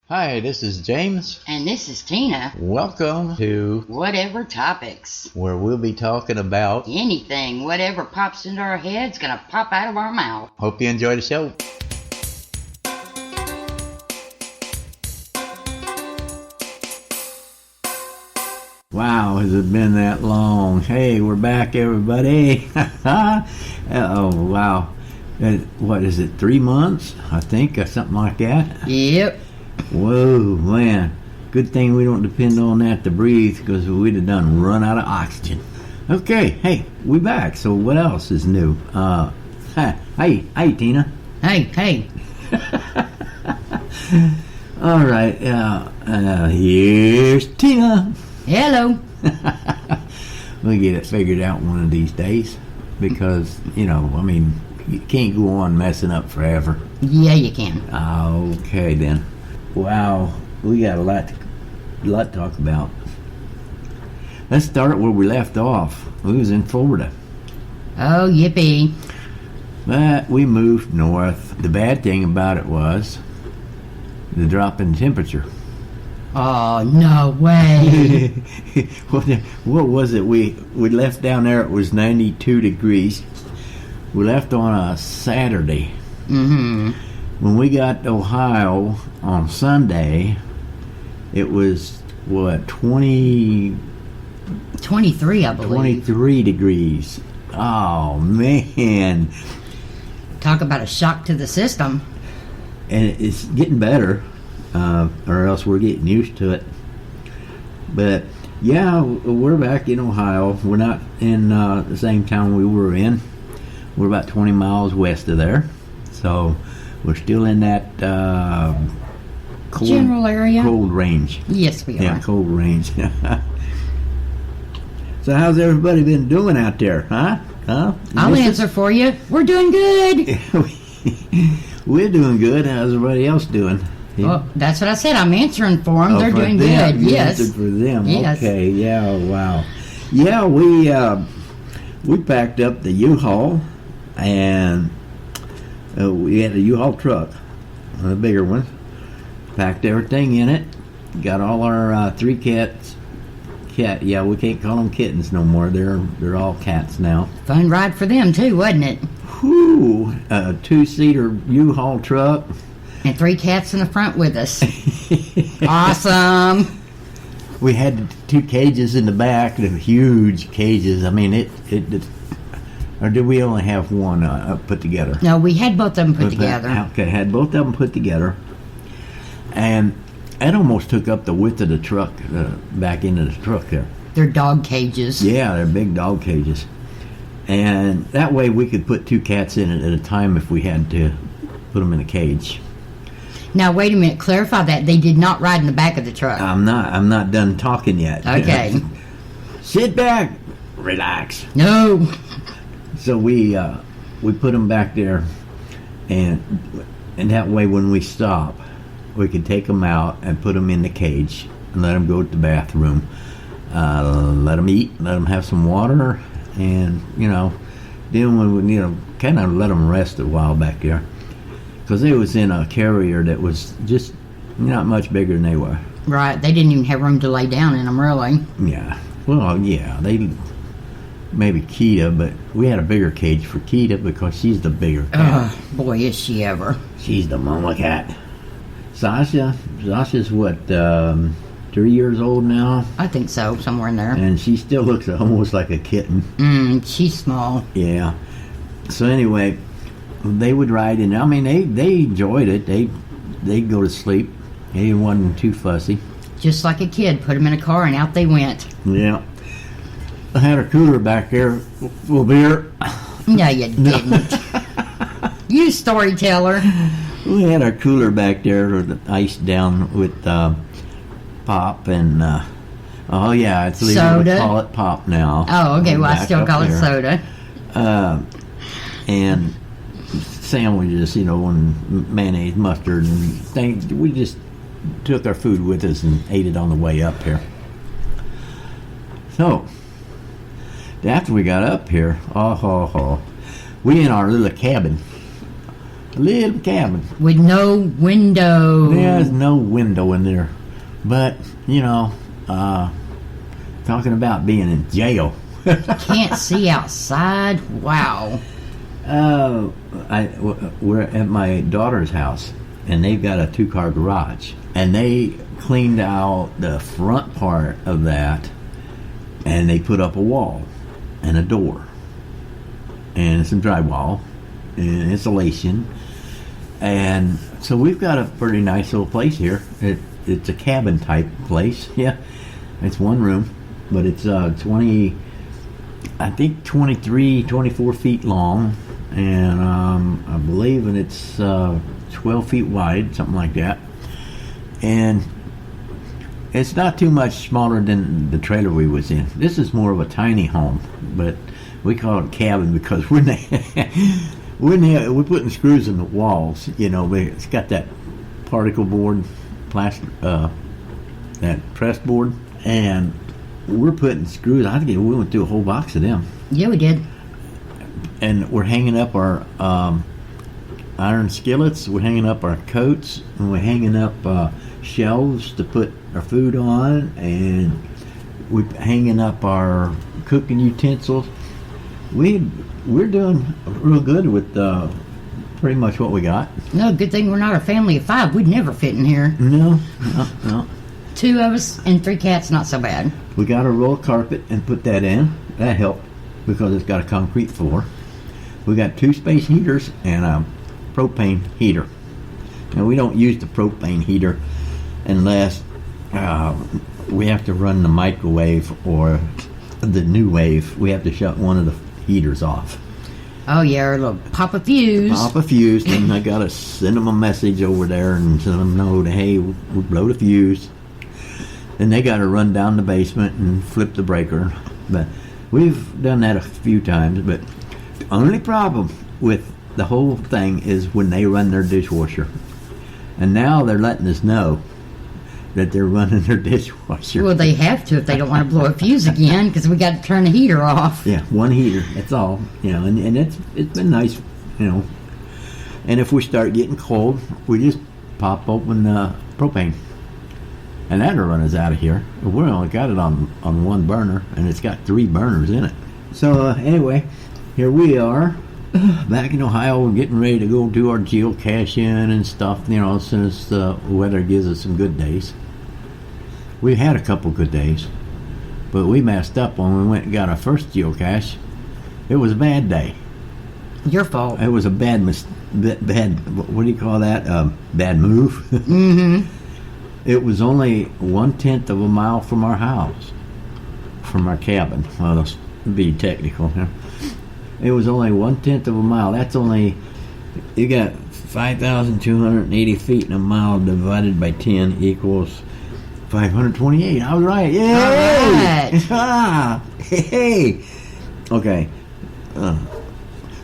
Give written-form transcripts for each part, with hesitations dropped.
Hi, this is James. And this is Tina. Welcome to Whatever Topics. where we'll be talking about. Anything, whatever pops into our head's gonna pop out of our mouth. Hope you enjoy the show. Wow, has it been that long? Hey, we're back, everybody. Oh, wow. What is it, 3 months? I think, or something like that. Yep. Whoa, man. Good thing we don't depend on that to breathe, because we'd have done run out of oxygen. Okay, hey, we back. So what else is new? Hey, Tina. Hey. All right, here's Tina. Hello. We'll get it figured out one of these days, because, you can't go on messing up forever. Yeah, you can. Okay, then. Wow, we got a lot to talk about. Let's start where we left off. We was in Florida. Oh, yippee. But we moved north. The bad thing about it was the drop in temperature. Oh, no way. What was it? We left down there, it was 92 degrees. We left on a Saturday. Mm-hmm. When we got to Ohio on Sunday, it was, 23, I believe. 23 degrees. Oh, man. Talk about a shock to the system. And it's getting better, or else we're getting used to it. But, yeah, we're back in Ohio. We're not in the same town we were in. We're about 20 miles west of there. So we're still in that general area. Cold range. Yes, we are. Yeah, cold range. So how's everybody been doing out there, huh? I'll answer for you. We're doing good. We're doing good. How's everybody else doing? Well, that's what I said. I'm answering for them. They're for doing them. good. You Yes. answered for them. Yes. Okay. Yeah. Wow. Yeah. We packed up the U-Haul, and we had a U-Haul truck, a bigger one. Packed everything in it. Got all our 3 cats. Yeah, we can't call them kittens no more. They're all cats now. Fun ride for them, too, wasn't it? Whew, a 2-seater U-Haul truck. And 3 cats in the front with us. Awesome. We had 2 cages in the back, the huge cages. I mean, it or did we only have one put together? No, we had both of them put together. Okay, had both of them put together. And that almost took up the width of the truck, back into the truck there. They're dog cages. Yeah, they're big dog cages. And that way we could put 2 cats in it at a time if we had to put them in a cage. Now, wait a minute. Clarify that. They did not ride in the back of the truck. I'm not done talking yet. Okay. Sit back. Relax. No. So we put them back there, and that way when we stop, we could take them out and put them in the cage and let them go to the bathroom, let them eat, let them have some water, and then when we kind of let them rest a while back there, because they was in a carrier that was just not much bigger than they were. Right. They didn't even have room to lay down in them, really. Yeah. Well, yeah, they. Maybe Kita, but we had a bigger cage for Kita because she's the bigger cat. Boy, is she ever. She's the mama cat. Sasha's what, 3 years old now? I think so, somewhere in there. And she still looks almost like a kitten. She's small. Yeah. So anyway, they would ride in. I mean, they enjoyed it. They'd go to sleep. They wasn't too fussy. Just like a kid. Put them in a car and out they went. Yeah. I had a cooler back there full of beer. No, you didn't. You storyteller. We had our cooler back there with iced down with pop and oh yeah, it's legal soda. to call it pop now. Oh, okay. Well, I still call it soda. And sandwiches, and mayonnaise, mustard, and things. We just took our food with us and ate it on the way up here. So after we got up here, we in our little cabin. Little cabin. with no window. There's no window in there. But, talking about being in jail. Can't see outside. Wow. We're at my daughter's house, and they've got a 2-car garage. And they cleaned out the front part of that, and they put up a wall and a door and some drywall and insulation. And so we've got a pretty nice little place here. It's a cabin type place. Yeah, it's one room, but it's 23, 24 feet long, and I believe it's 12 feet wide, something like that. And it's not too much smaller than the trailer we was in. This is more of a tiny home, but we call it cabin because we're putting screws in the walls. It's got that particle board, plastic, that press board, and we're putting screws. I think we went through a whole box of them. Yeah, we did. And we're hanging up our iron skillets. We're hanging up our coats, and we're hanging up shelves to put our food on, and we're hanging up our cooking utensils. We're doing real good with pretty much what we got. No, good thing we're not a family of 5. We'd never fit in here. No. 2 of us and 3 cats, not so bad. We got a roll of carpet and put that in. That helped because it's got a concrete floor. We got 2 space heaters and a propane heater. Now, we don't use the propane heater unless we have to run the microwave or the new wave. We have to shut one of the heaters off. Oh, yeah, or a little pop a fuse. Pop a fuse, and I got to send them a message over there and let them know that, hey, we blow the fuse. Then they got to run down the basement and flip the breaker. But we've done that a few times. But the only problem with the whole thing is when they run their dishwasher. And now they're letting us know that they're running their dishwasher. Well, they have to if they don't want to blow a fuse again, because we got to turn the heater off. Yeah, one heater, that's all. And it's been nice, And if we start getting cold, we just pop open the propane. And that'll run us out of here. We only got it on one burner, and it's got 3 burners in it. So anyway, here we are. Back in Ohio, we're getting ready to go do our geocaching and stuff, as soon as the weather gives us some good days. We had a couple good days, but we messed up when we went and got our first geocache. It was a bad day. Your fault. It was a bad, what do you call that? Bad move. Mm-hmm. It was only 1/10 of a mile from our house, from our cabin. Well, let's be technical here. It was only 1/10 of a mile. That's only, you got 5,280 feet, and a mile divided by 10 equals 528. I was right. Yay! All right. Ah, hey. Okay.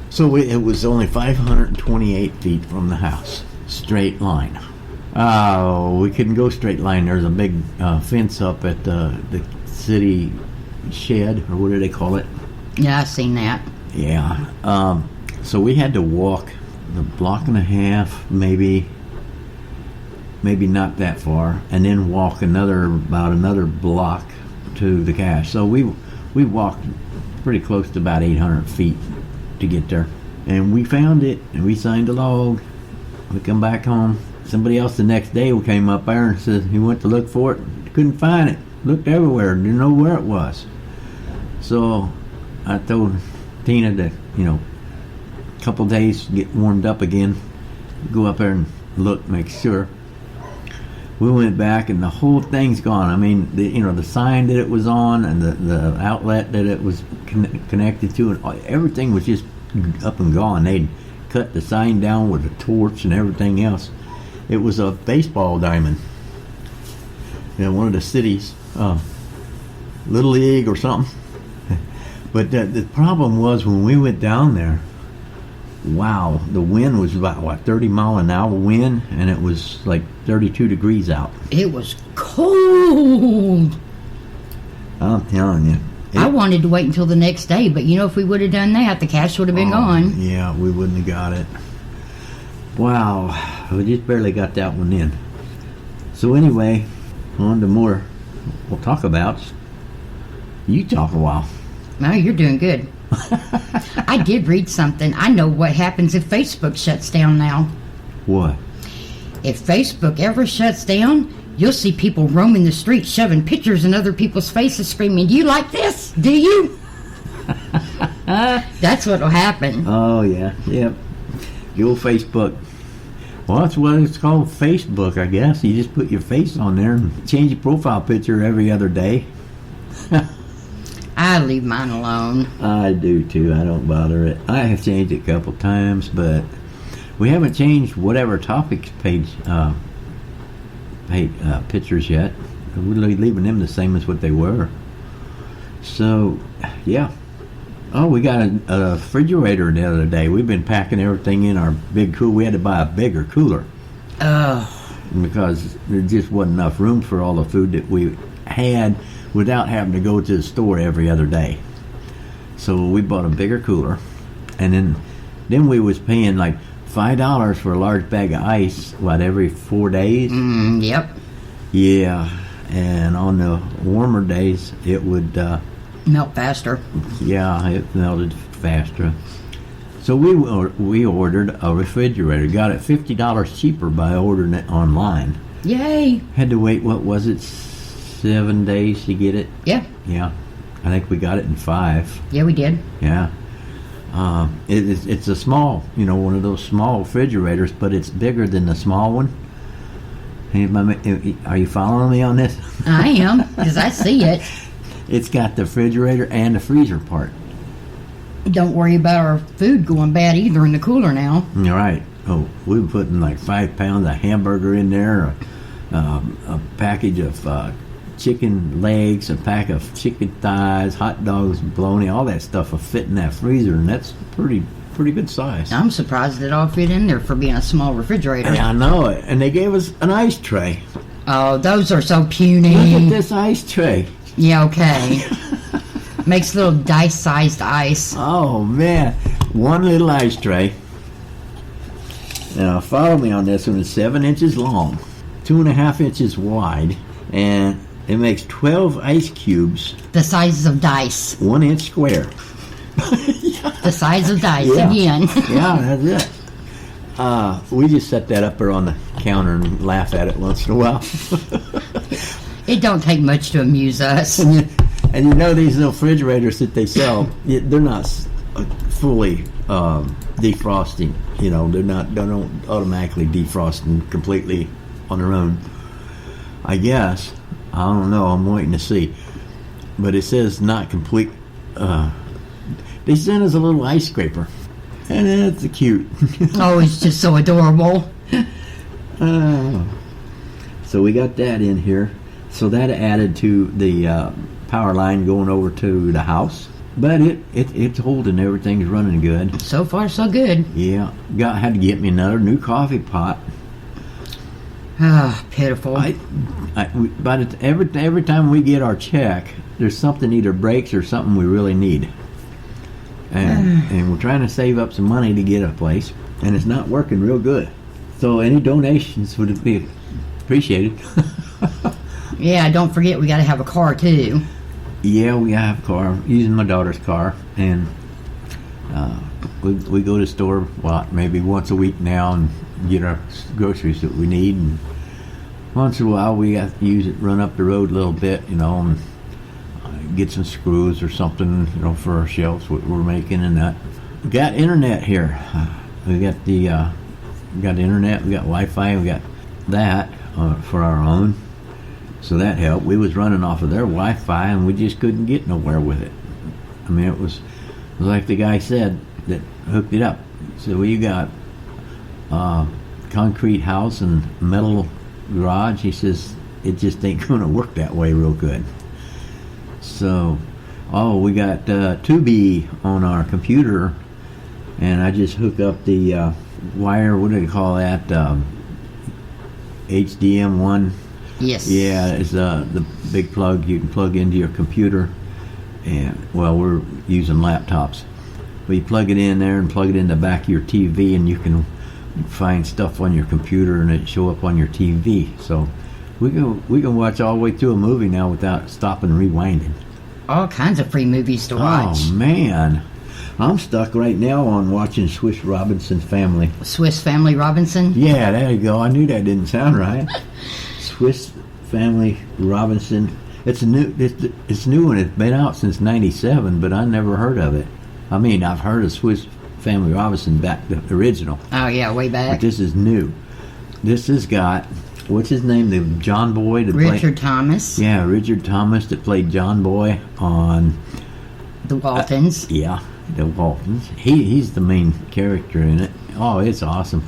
So it was only 528 feet from the house. Straight line. Oh, we couldn't go straight line. There's a big fence up at the city shed, or what do they call it? Yeah, I've seen that. Yeah. So we had to walk the block and a half, maybe not that far, and then walk about another block to the cache. So we walked pretty close to about 800 feet to get there. And we found it, and we signed a log. We come back home. Somebody else the next day came up there and said he went to look for it. Couldn't find it. Looked everywhere. Didn't know where it was. So I told Tina to, a couple days, get warmed up again, go up there and look, make sure. We went back, and the whole thing's gone. I mean, the sign that it was on, and the outlet that it was connected to, and everything was just up and gone. They'd cut the sign down with a torch and everything else. It was a baseball diamond. One of the cities, Little League or something. But the problem was when we went down there, wow, the wind was about, 30 mile an hour wind, and it was like 32 degrees out. It was cold. I'm telling you. I wanted to wait until the next day, but if we would have done that, the cache would have been gone. Yeah, we wouldn't have got it. Wow, we just barely got that one in. So anyway, on to more we'll talk about. You talk a while. No, you're doing good. I did read something. I know what happens if Facebook shuts down now. What? If Facebook ever shuts down, you'll see people roaming the streets shoving pictures in other people's faces screaming, "Do you like this? Do you?" That's what'll happen. Oh, yeah. Yep. The old Facebook. Well, that's what it's called, Facebook, I guess. You just put your face on there and change your profile picture every other day. I leave mine alone. I do, too. I don't bother it. I have changed it a couple times, but we haven't changed Whatever Topix page pictures yet. We're leaving them the same as what they were. So, yeah. Oh, we got a refrigerator the other day. We've been packing everything in our big cooler. We had to buy a bigger cooler. Oh. Because there just wasn't enough room for all the food that we had without having to go to the store every other day. So we bought a bigger cooler. And then we was paying like $5 for a large bag of ice, every 4 days? Yep. Yeah. And on the warmer days, it would... melt faster. Yeah, it melted faster. So we ordered a refrigerator. Got it $50 cheaper by ordering it online. Yay! Had to wait, what was it, 7 days to get it? Yeah. Yeah. I think we got it in 5. Yeah, we did. Yeah. It's a small, one of those small refrigerators, but it's bigger than the small one. Are you following me on this? I am, because I see it. It's got the refrigerator and the freezer part. Don't worry about our food going bad either in the cooler now. All right. Oh, we were putting like 5 pounds of hamburger in there, a package of chicken legs, a pack of chicken thighs, hot dogs, bologna, all that stuff will fit in that freezer, and that's pretty good size. I'm surprised it all fit in there for being a small refrigerator. Yeah, I know it. And they gave us an ice tray. Oh, those are so puny. Look at this ice tray. Yeah, okay. Makes little dice-sized ice. Oh, man. One little ice tray. Now, follow me on this one. It's 7 inches long, 2.5 inches wide, and it makes 12 ice cubes. The sizes of dice. 1 inch square. The size of dice, Yeah. again. Yeah, that's it. We just set that up there on the counter and laugh at it once in a while. It don't take much to amuse us. And these little refrigerators that they sell, they're not fully defrosting. They don't automatically defrost them completely on their own. I guess. I don't know. I'm waiting to see. But it says not complete. They sent us a little ice scraper. And it's cute. Oh, it's just so adorable. So we got that in here. So that added to the power line going over to the house. But it's holding. Everything's running good. So far, so good. Yeah. Had to get me another new coffee pot. Ah, pitiful. But every time we get our check, there's something either breaks or something we really need. And we're trying to save up some money to get a place, and it's not working real good. So any donations would be appreciated. Yeah, don't forget we got to have a car too. Yeah, we have a car. Using my daughter's car, and we go to the store maybe once a week now and get our groceries that we need. And once in a while we have to use it, run up the road a little bit, and get some screws or something, for our shelves what we're making and that. We got internet here. We got internet. We got Wi-Fi. We got that for our own. So that helped. We was running off of their Wi-Fi, and we just couldn't get nowhere with it. I mean, it was like the guy said that hooked it up. So you got concrete house and metal garage. He says it just ain't going to work that way real good. So, we got Tubi on our computer, and I just hook up the wire. What do they call that? HDM1. Yes. Yeah, it's the big plug you can plug into your computer. And we're using laptops. But you plug it in there and plug it in the back of your TV, and you can find stuff on your computer and it show up on your TV. So we can watch all the way through a movie now without stopping and rewinding. All kinds of free movies to watch. Oh man, I'm stuck right now on watching Swiss Robinson's Family. Swiss Family Robinson. Yeah, there you go. I knew that didn't sound right. Swiss Family Robinson. It's new. It's new and it's been out since '97, but I never heard of it. I mean, I've heard of Swiss Family Robinson back the original. Oh yeah, way But back. this is new. This has got, what's his name? The John Boy. Richard Thomas. Yeah, Richard Thomas that played John Boy on. The Waltons. Yeah, the Waltons. He's the main character in it. Oh, it's awesome.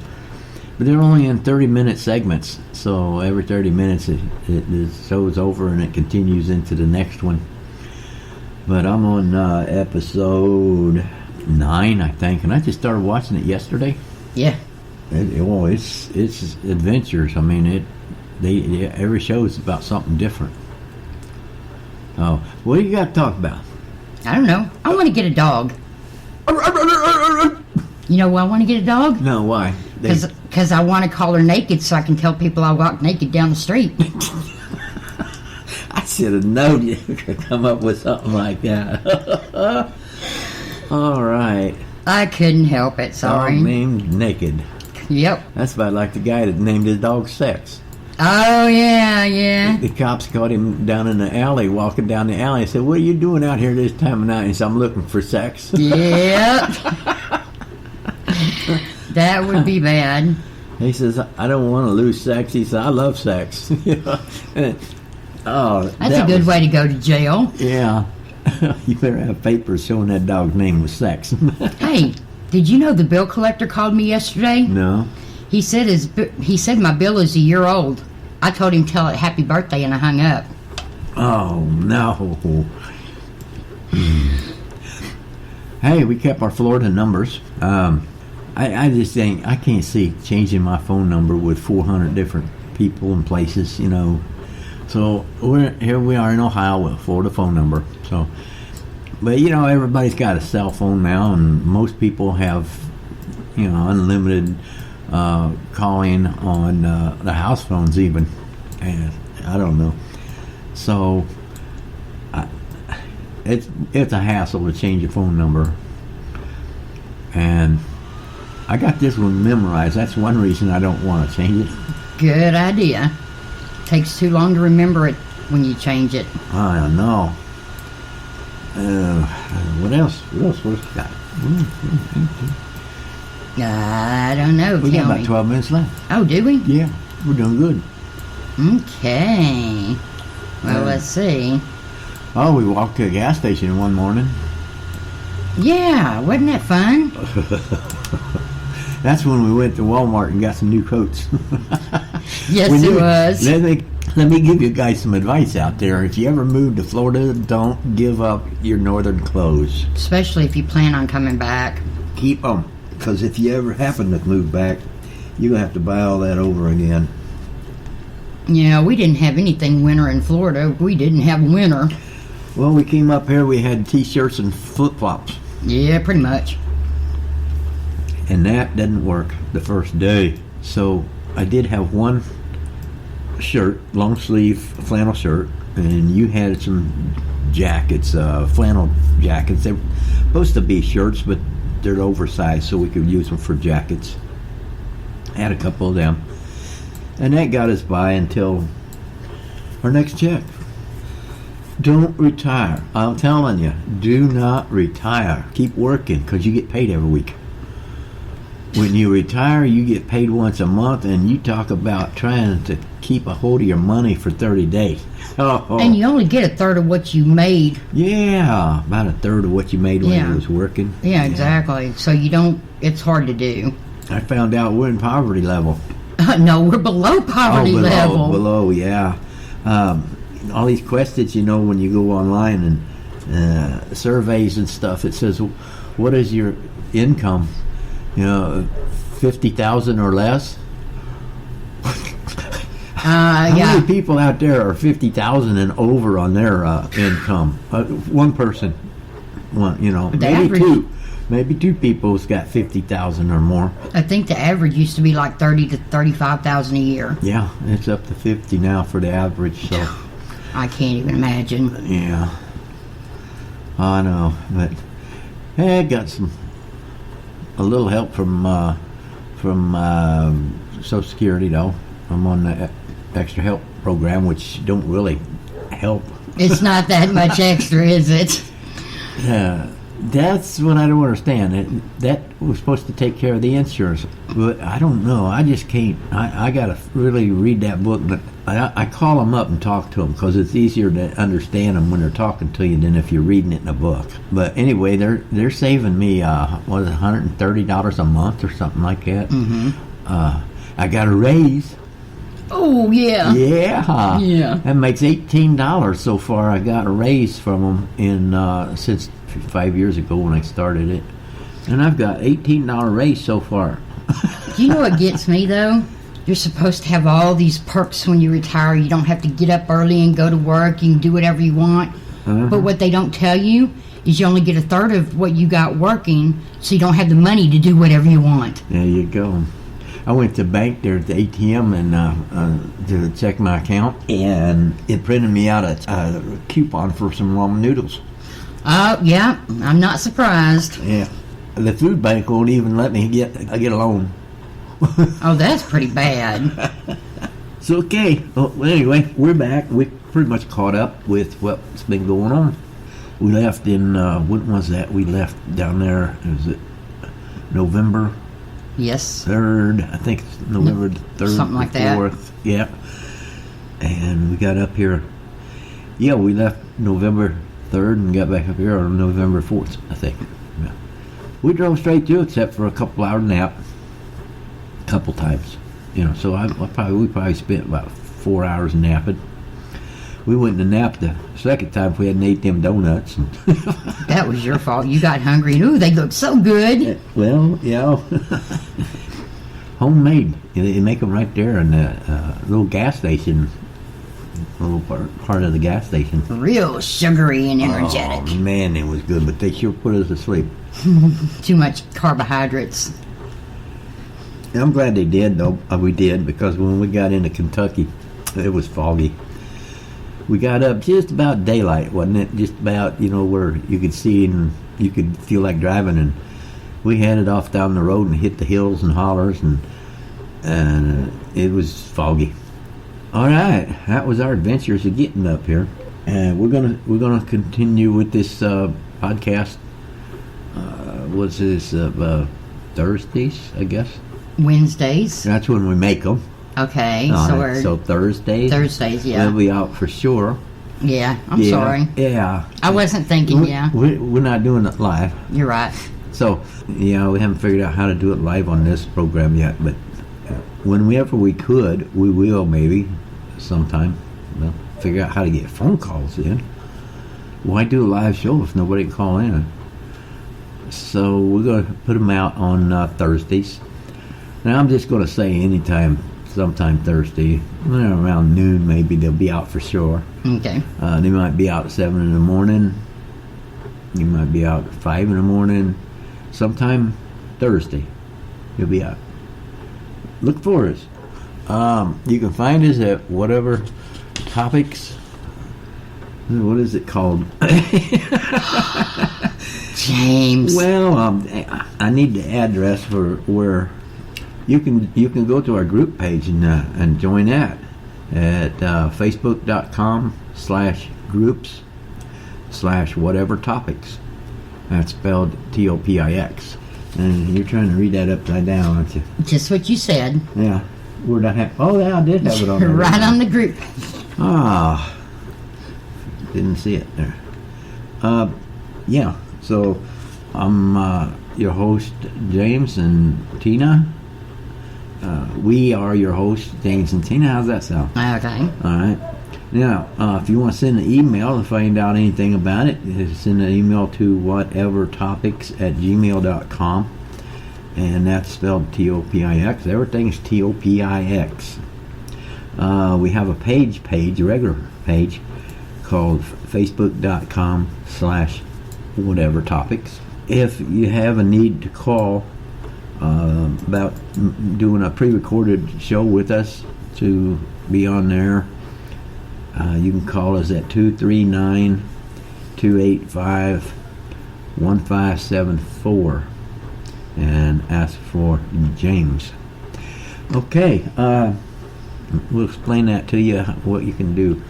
But they're only in 30-minute segments, so every 30 minutes the show's over and it continues into the next one. But I'm on episode 9, I think, and I just started watching it yesterday. Yeah. It's adventures. I mean, every show is about something different. Oh, what do you got to talk about? I don't know. I want to get a dog. You know why I want to get a dog? No, why? Because I want to call her naked so I can tell people I walk naked down the street. I should have known you could come up with something like that. All right. I couldn't help it, sorry. Dog named Naked. Yep. That's about like the guy that named his dog Sex. Oh, yeah. The cops caught him down in the alley, walking down the alley. I said, what are you doing out here this time of night? He said, I'm looking for sex. Yep. That would be bad. He says, I don't want to lose sex. He said, I love sex. Oh, That's a good way to go to jail. Yeah. You better have papers showing that dog's name was Sex. Hey, did you know the bill collector called me yesterday? No. He said my bill is a year old. I told him tell it happy birthday and I hung up. Oh, no. Hey, we kept our Florida numbers. I just think I can't see changing my phone number with 400 different people and places, you know. So here we are in Ohio with a Florida phone number. So, but you know, everybody's got a cell phone now, and most people have, you know, unlimited calling on the house phones even. And I don't know. So it's a hassle to change your phone number. And I got this one memorized. That's one reason I don't want to change it. Good idea. Takes too long to remember it when you change it. I don't know. What else? What we got? I don't know. We got Tell about me. 12 minutes left. Oh, do we? Yeah, we're doing good. Okay. Well, let's see. Oh, we walked to a gas station one morning. Yeah, wasn't that fun? That's when we went to Walmart and got some new coats. Yes, it was. Let me give you guys some advice out there. If you ever move to Florida, don't give up your northern clothes. Especially if you plan on coming back. Keep them, because if you ever happen to move back, you're going to have to buy all that over again. Yeah, we didn't have anything winter in Florida. We didn't have winter. Well, we came up here, we had T-shirts and flip-flops. Yeah, pretty much. And that didn't work the first day. So I did have one shirt, long sleeve flannel shirt, and you had some jackets, flannel jackets. They're supposed to be shirts, but they're oversized, so we could use them for jackets. I had a couple of them. And that got us by until our next check. Don't retire. I'm telling you, do not retire. Keep working, because you get paid every week. When you retire, you get paid once a month, and you talk about trying to keep a hold of your money for 30 days. Oh. And you only get a third of what you made. Yeah, about a third of what you made when you was working. Yeah, exactly. So you don't, it's hard to do. I found out we're in poverty level. No, we're below poverty level. Below, yeah. All these questions, you know, when you go online and surveys and stuff, it says, what is your income? You know, 50,000 or less? How many people out there are 50,000 and over on their income? One person, you know, The maybe average, two. Maybe 2 people's got 50,000 or more. I think the average used to be like 30 to 35,000 a year. Yeah, it's up to 50 now for the average. So I can't even imagine. yeah, I know, but hey, I got a little help from Social Security though. I'm on the extra help program, which don't really help. It's not that much extra, is it? Yeah, that's what I don't understand. That was supposed to take care of the insurance, but I don't know. I just can't. I got to really read that book, but I call them up and talk to them because it's easier to understand them when they're talking to you than if you're reading it in a book. But anyway, they're saving me what is it, $130 a month or something like that. Mm-hmm. I got a raise. Oh, yeah. Yeah. Yeah. That makes $18 so far. I got a raise from them since 5 years ago when I started it. And I've got $18 raise so far. Do you know what gets me, though? You're supposed to have all these perks when you retire. You don't have to get up early and go to work. You can do whatever you want. Uh-huh. But what they don't tell you is you only get a third of what you got working, so you don't have the money to do whatever you want. There you go. I went to the bank there at the ATM and to check my account, and it printed me out a coupon for some ramen noodles. Oh, yeah. I'm not surprised. Yeah. The food bank won't even let me get a loan. Oh, that's pretty bad. So, okay. Well, anyway, we're back. We pretty much caught up with what's been going on. We left in, when was that? We left down there, was it November? Yes. 3rd, I think it's November 3rd. Something like 4th. that. Yeah. And we got up here. Yeah, we left November 3rd and got back up here on November 4th, I think. Yeah. We drove straight through except for a couple hour nap. A couple times. So we probably spent about 4 hours napping. We wouldn't have napped the second time if we hadn't ate them donuts. That was your fault. You got hungry and, ooh, they look so good. Well, yeah. Homemade. They make them right there in the little gas station. Little part of the gas station. Real sugary and energetic. Oh, man, it was good, but they sure put us to sleep. Too much carbohydrates. I'm glad they did, though. We did, because when we got into Kentucky, it was foggy. We got up just about daylight, wasn't it? Just about, where you could see and you could feel like driving. And we headed off down the road and hit the hills and hollers, and it was foggy. All right, that was our adventures of getting up here, and we're gonna continue with this podcast. What's this? Thursdays, I guess. Wednesdays. That's when we make them. Okay, so Thursdays. Thursdays, yeah. They'll be out for sure. Yeah, I'm sorry. Yeah. I wasn't thinking. We're not doing it live. You're right. So, we haven't figured out how to do it live on this program yet, but whenever we could, we will maybe sometime. Well, figure out how to get phone calls in. Why do a live show if nobody can call in? So we're going to put them out on Thursdays. Now I'm just going to say sometime Thursday, around noon maybe they'll be out for sure. Okay. They might be out at 7 in the morning. You might be out at 5 in the morning. Sometime Thursday, you'll be out. Look for us. You can find us at Whatever Topix. What is it called? James. Well, I need the address for where you can go to our group page and join that at facebook.com/groups/Whatever Topix. That's spelled Topix. And you're trying to read that upside down, aren't you? Just what you said. Yeah. Where'd I have? Oh, yeah, I did have it on there. Right on the group. Ah. Didn't see it there. Yeah. So, I'm your host, James and Tina. We are your hosts, James and Tina. How's that sound? Okay. All right. Now, if you want to send an email to find out anything about it, send an email to whatevertopics@gmail.com. And that's spelled Topix. Everything's Topix. We have a page, a regular page, called facebook.com/Whatever Topix. if you have a need to call about doing a pre-recorded show with us to be on there, you can call us at 239-285-1574 and ask for James. Okay, we'll explain that to you, what you can do.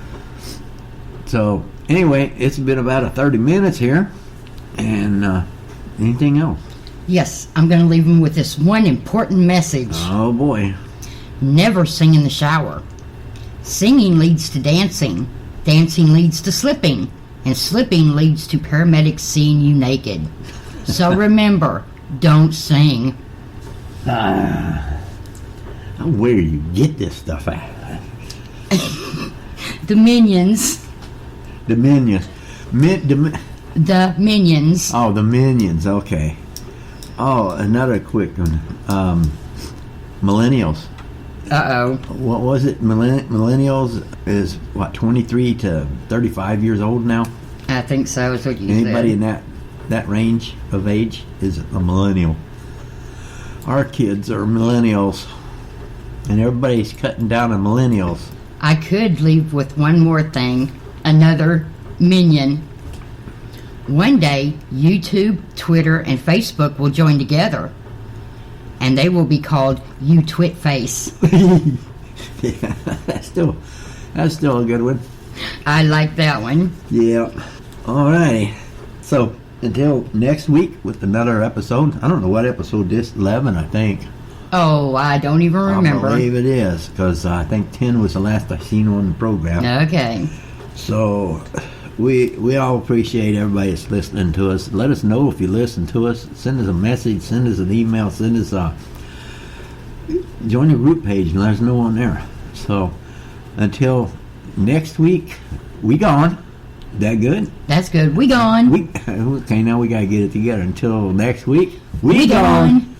So anyway, it's been about 30 minutes here, and anything else? Yes, I'm going to leave them with this one important message. Oh boy. Never sing in the shower. Singing leads to dancing. Dancing leads to slipping. And slipping leads to paramedics seeing you naked. So remember, don't sing. Where do you get this stuff at? The Minions. The Minions. The Minions. Oh, the Minions, okay. Oh, another quick one. Millennials. Uh-oh. What was it? Millennials is, 23 to 35 years old now? I think so, is what you Anybody in said. that range of age is a millennial. Our kids are millennials, and everybody's cutting down on millennials. I could leave with one more thing. Another Minion. One day, YouTube, Twitter, and Facebook will join together. And they will be called You Twit Face. Yeah, that's still a good one. I like that one. Yeah. Alrighty. So until next week with another episode. I don't know what episode this 11, I think. Oh, I don't even remember. I believe it is, because I think 10 was the last I seen on the program. Okay. So we all appreciate everybody that's listening to us. Let us know if you listen to us. Send us a message, send us an email, send us join the group page and let us know on there. So until next week, we gone. That good? That's good. We gone. Okay, now we gotta get it together. Until next week, We gone.